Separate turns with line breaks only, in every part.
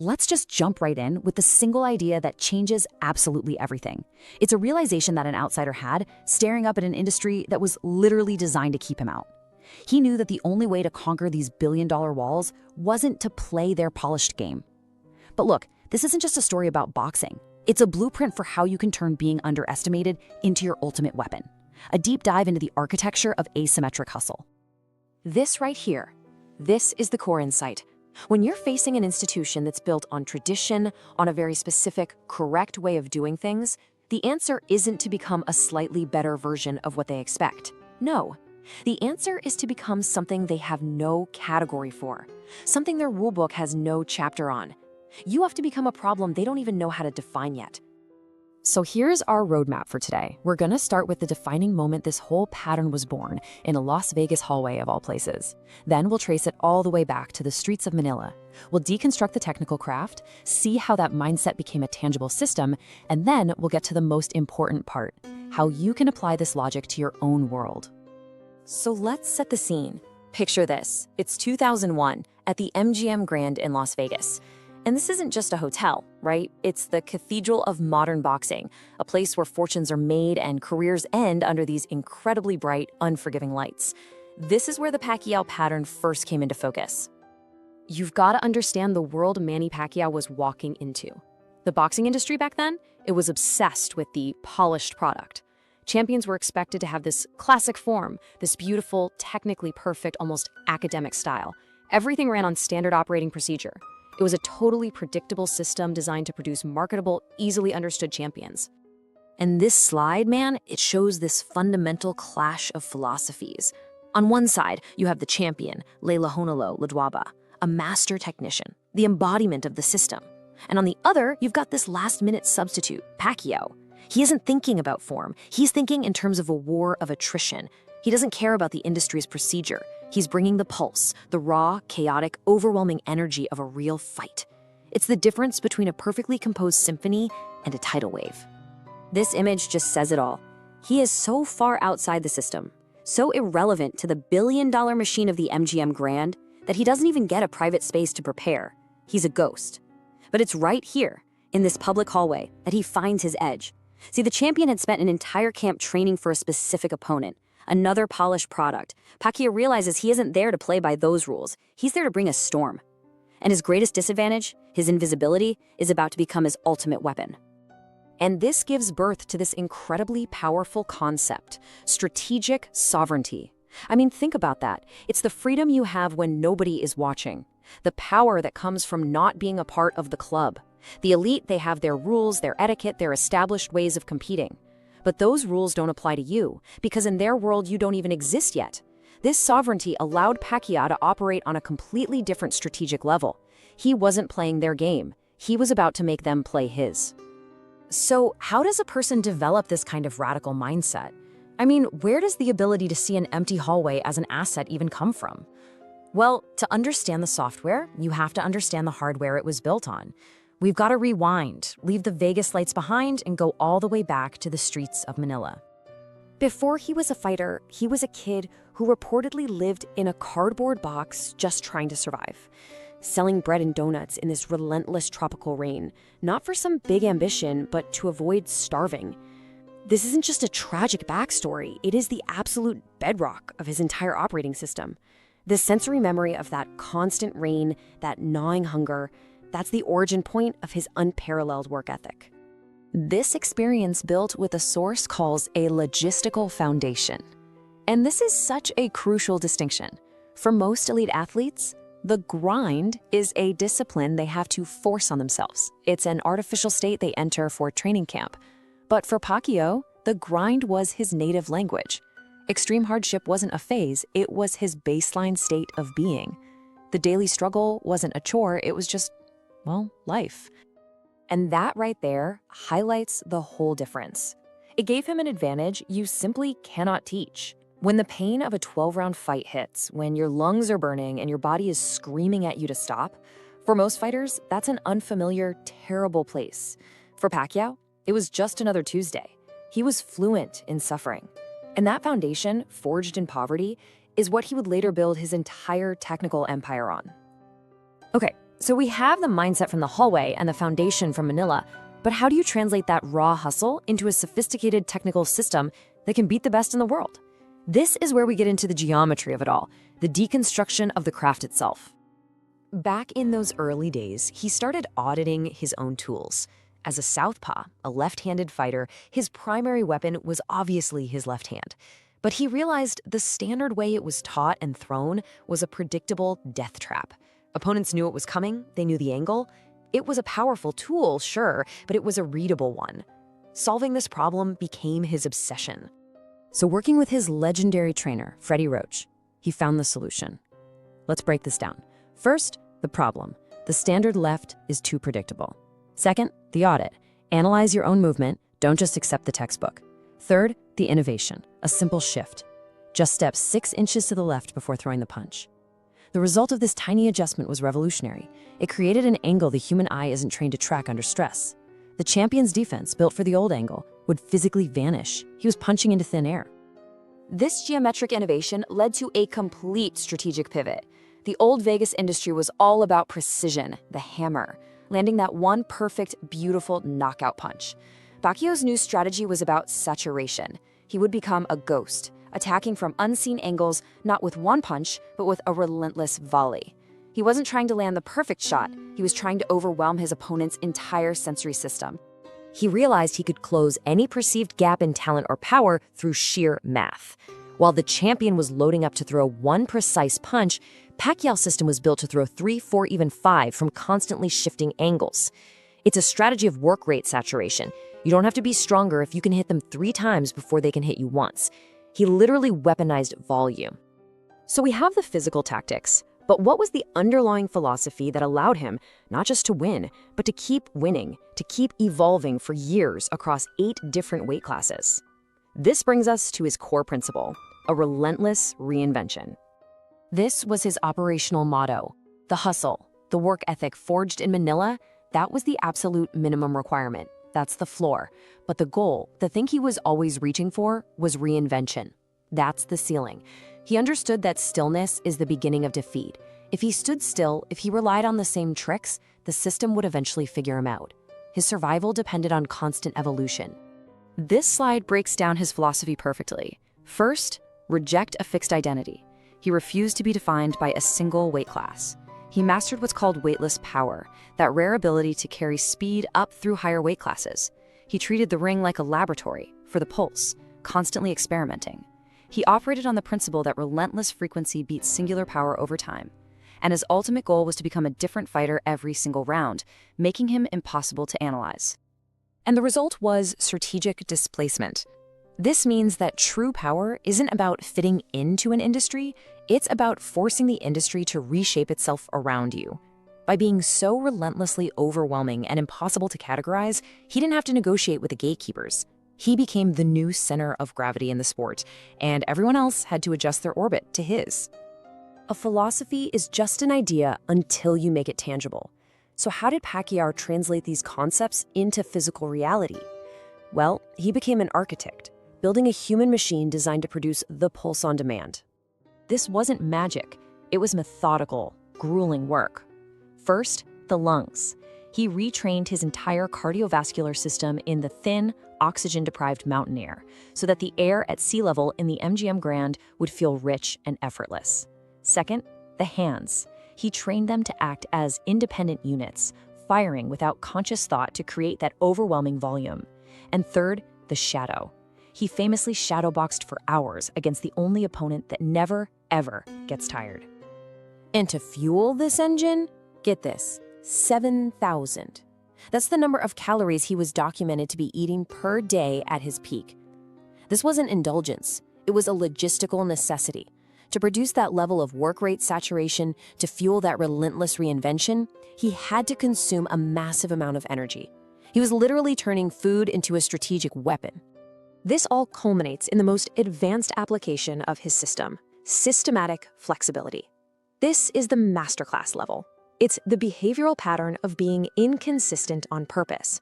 Let's just jump right in with the single idea that changes absolutely everything. It's a realization that an outsider had, staring up at an industry that was literally designed to keep him out. He knew that the only way to conquer these billion-dollar walls wasn't to play their polished game. But look, this isn't just a story about boxing. It's a blueprint for how you can turn being underestimated into your ultimate weapon. A deep dive into the architecture of asymmetric hustle.
This right here, this is the core insight. When you're facing an institution that's built on tradition, on a very specific, correct way of doing things, the answer isn't to become a slightly better version of what they expect. No. The answer is to become something they have no category for, something their rulebook has no chapter on. You have to become a problem they don't even know how to define yet. So here's our roadmap for today. We're gonna start with the defining moment this whole pattern was born, in a Las Vegas hallway of all places. Then we'll trace it all the way back to the streets of Manila. We'll deconstruct the technical craft, see how that mindset became a tangible system, and then we'll get to the most important part, how you can apply this logic to your own world. So let's set the scene. Picture this. It's 2001 at the MGM Grand in Las Vegas. And this isn't just a hotel, right? It's the cathedral of modern boxing, a place where fortunes are made and careers end under these incredibly bright, unforgiving lights. This is where the Pacquiao pattern first came into focus. You've got to understand the world Manny Pacquiao was walking into. The boxing industry back then, it was obsessed with the polished product. Champions were expected to have this classic form, this beautiful, technically perfect, almost academic style. Everything ran on standard operating procedure. It was a totally predictable system designed to produce marketable, easily understood champions. And this slide, man, it shows this fundamental clash of philosophies. On one side, you have the champion, Leilahonolo Ladwaba, a master technician, the embodiment of the system. And on the other, you've got this last-minute substitute, Pacquiao. He isn't thinking about form. He's thinking in terms of a war of attrition. He doesn't care about the industry's procedure. He's bringing the pulse, the raw, chaotic, overwhelming energy of a real fight. It's the difference between a perfectly composed symphony and a tidal wave. This image just says it all. He is so far outside the system, so irrelevant to the billion-dollar machine of the MGM Grand, that he doesn't even get a private space to prepare. He's a ghost. But it's right here, in this public hallway, that he finds his edge. See, the champion had spent an entire camp training for a specific opponent. Another polished product. Pacquiao realizes he isn't there to play by those rules. He's there to bring a storm. And his greatest disadvantage, his invisibility, is about to become his ultimate weapon. And this gives birth to this incredibly powerful concept, strategic sovereignty. I mean, think about that. It's the freedom you have when nobody is watching. The power that comes from not being a part of the club. The elite, they have their rules, their etiquette, their established ways of competing. But those rules don't apply to you, because in their world you don't even exist yet. This sovereignty allowed Pacquiao to operate on a completely different strategic level. He wasn't playing their game. He was about to make them play his. So how does a person develop this kind of radical mindset? I mean, where does the ability to see an empty hallway as an asset even come from? Well, to understand the software, you have to understand the hardware it was built on. We've got to rewind, leave the Vegas lights behind, and go all the way back to the streets of Manila. Before he was a fighter, he was a kid who reportedly lived in a cardboard box just trying to survive, selling bread and donuts in this relentless tropical rain, not for some big ambition, but to avoid starving. This isn't just a tragic backstory, it is the absolute bedrock of his entire operating system. The sensory memory of that constant rain, that gnawing hunger, that's the origin point of his unparalleled work ethic. This experience built with a source calls a logistical foundation. And this is such a crucial distinction. For most elite athletes, the grind is a discipline they have to force on themselves. It's an artificial state they enter for training camp. But for Pacquiao, the grind was his native language. Extreme hardship wasn't a phase, it was his baseline state of being. The daily struggle wasn't a chore, it was just, well, life. And that right there highlights the whole difference. It gave him an advantage you simply cannot teach. When the pain of a 12-round fight hits, when your lungs are burning and your body is screaming at you to stop, for most fighters, that's an unfamiliar, terrible place. For Pacquiao, it was just another Tuesday. He was fluent in suffering. And that foundation, forged in poverty, is what he would later build his entire technical empire on. Okay, So we have the mindset from the hallway and the foundation from Manila, but how do you translate that raw hustle into a sophisticated technical system that can beat the best in the world? This is where we get into the geometry of it all, the deconstruction of the craft itself. Back in those early days, he started auditing his own tools. As a southpaw, a left-handed fighter, his primary weapon was obviously his left hand. But he realized the standard way it was taught and thrown was a predictable death trap. Opponents knew it was coming, they knew the angle. It was a powerful tool, sure, but it was a readable one. Solving this problem became his obsession. So working with his legendary trainer, Freddie Roach, he found the solution. Let's break this down. First, the problem. The standard left is too predictable. Second, the audit. Analyze your own movement, don't just accept the textbook. Third, the innovation, a simple shift. Just step 6 inches to the left before throwing the punch. The result of this tiny adjustment was revolutionary. It created an angle the human eye isn't trained to track under stress. The champion's defense, built for the old angle, would physically vanish. He was punching into thin air. This geometric innovation led to a complete strategic pivot. The old Vegas industry was all about precision, the hammer, landing that one perfect, beautiful knockout punch. Pacquiao's new strategy was about saturation. He would become a ghost, attacking from unseen angles, not with one punch, but with a relentless volley. He wasn't trying to land the perfect shot, he was trying to overwhelm his opponent's entire sensory system. He realized he could close any perceived gap in talent or power through sheer math. While the champion was loading up to throw one precise punch, Pacquiao's system was built to throw 3, 4, even 5 from constantly shifting angles. It's a strategy of work rate saturation. You don't have to be stronger if you can hit them 3 times before they can hit you once. He literally weaponized volume. So we have the physical tactics, but what was the underlying philosophy that allowed him not just to win, but to keep winning, to keep evolving for years across 8 different weight classes? This brings us to his core principle, a relentless reinvention. This was his operational motto. The hustle, the work ethic forged in Manila, that was the absolute minimum requirement. That's the floor. But the goal, the thing he was always reaching for, was reinvention. That's the ceiling. He understood that stillness is the beginning of defeat. If he stood still, if he relied on the same tricks, the system would eventually figure him out. His survival depended on constant evolution. This slide breaks down his philosophy perfectly. First, reject a fixed identity. He refused to be defined by a single weight class. He mastered what's called weightless power, that rare ability to carry speed up through higher weight classes. He treated the ring like a laboratory for the pulse, constantly experimenting. He operated on the principle that relentless frequency beats singular power over time. And his ultimate goal was to become a different fighter every single round, making him impossible to analyze. And the result was strategic displacement. This means that true power isn't about fitting into an industry, it's about forcing the industry to reshape itself around you. By being so relentlessly overwhelming and impossible to categorize, he didn't have to negotiate with the gatekeepers. He became the new center of gravity in the sport, and everyone else had to adjust their orbit to his. A philosophy is just an idea until you make it tangible. So how did Pacquiao translate these concepts into physical reality? Well, he became an architect, building a human machine designed to produce the pulse on demand. This wasn't magic. It was methodical, grueling work. First, the lungs. He retrained his entire cardiovascular system in the thin, oxygen-deprived mountain air so that the air at sea level in the MGM Grand would feel rich and effortless. Second, the hands. He trained them to act as independent units, firing without conscious thought to create that overwhelming volume. And third, the shadow. He famously shadowboxed for hours against the only opponent that never, ever gets tired. And to fuel this engine, get this, 7,000. That's the number of calories he was documented to be eating per day at his peak. This wasn't indulgence, it was a logistical necessity. To produce that level of work rate saturation, to fuel that relentless reinvention, he had to consume a massive amount of energy. He was literally turning food into a strategic weapon. This all culminates in the most advanced application of his system, systematic flexibility. This is the masterclass level. It's the behavioral pattern of being inconsistent on purpose.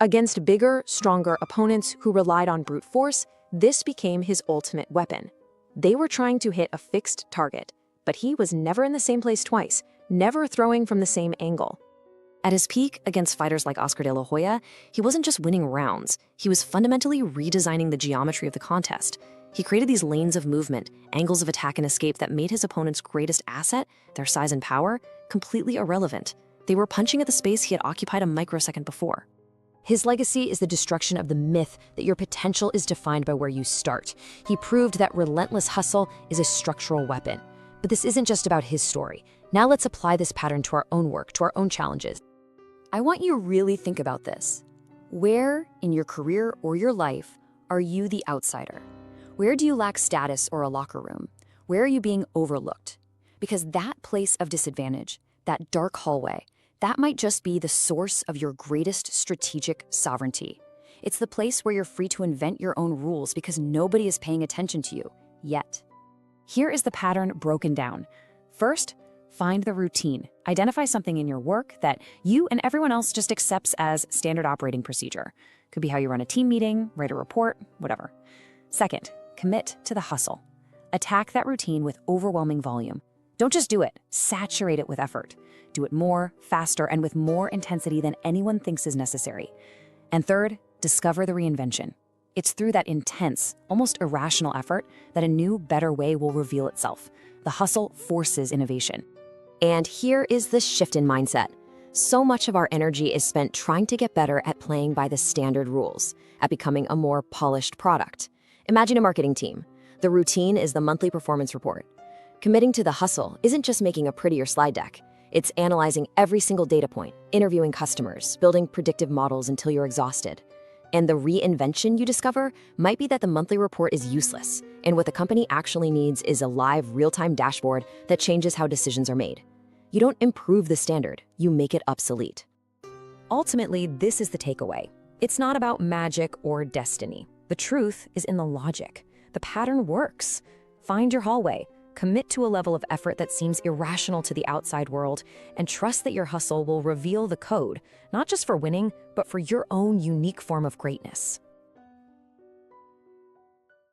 Against bigger, stronger opponents who relied on brute force, this became his ultimate weapon. They were trying to hit a fixed target, but he was never in the same place twice, never throwing from the same angle. At his peak against fighters like Oscar de la Hoya, he wasn't just winning rounds, he was fundamentally redesigning the geometry of the contest. He created these lanes of movement, angles of attack and escape that made his opponent's greatest asset, their size and power, completely irrelevant. They were punching at the space he had occupied a microsecond before. His legacy is the destruction of the myth that your potential is defined by where you start. He proved that relentless hustle is a structural weapon. But this isn't just about his story. Now let's apply this pattern to our own work, to our own challenges. I want you to really think about this. Where in your career or your life are you the outsider? Where do you lack status or a locker room? Where are you being overlooked? Because that place of disadvantage, that dark hallway, that might just be the source of your greatest strategic sovereignty. It's the place where you're free to invent your own rules because nobody is paying attention to you, yet. Here is the pattern broken down. First, find the routine. Identify something in your work that you and everyone else just accepts as standard operating procedure. Could be how you run a team meeting, write a report, whatever. Second, commit to the hustle. Attack that routine with overwhelming volume. Don't just do it, saturate it with effort. Do it more, faster, and with more intensity than anyone thinks is necessary. And third, discover the reinvention. It's through that intense, almost irrational effort that a new, better way will reveal itself. The hustle forces innovation. And here is the shift in mindset. So much of our energy is spent trying to get better at playing by the standard rules, at becoming a more polished product. Imagine a marketing team. The routine is the monthly performance report. Committing to the hustle isn't just making a prettier slide deck. It's analyzing every single data point, interviewing customers, building predictive models until you're exhausted. And the reinvention you discover might be that the monthly report is useless, and what the company actually needs is a live, real-time dashboard that changes how decisions are made. You don't improve the standard, you make it obsolete. Ultimately, this is the takeaway. It's not about magic or destiny. The truth is in the logic. The pattern works. Find your hallway. Commit to a level of effort that seems irrational to the outside world, and trust that your hustle will reveal the code, not just for winning, but for your own unique form of greatness.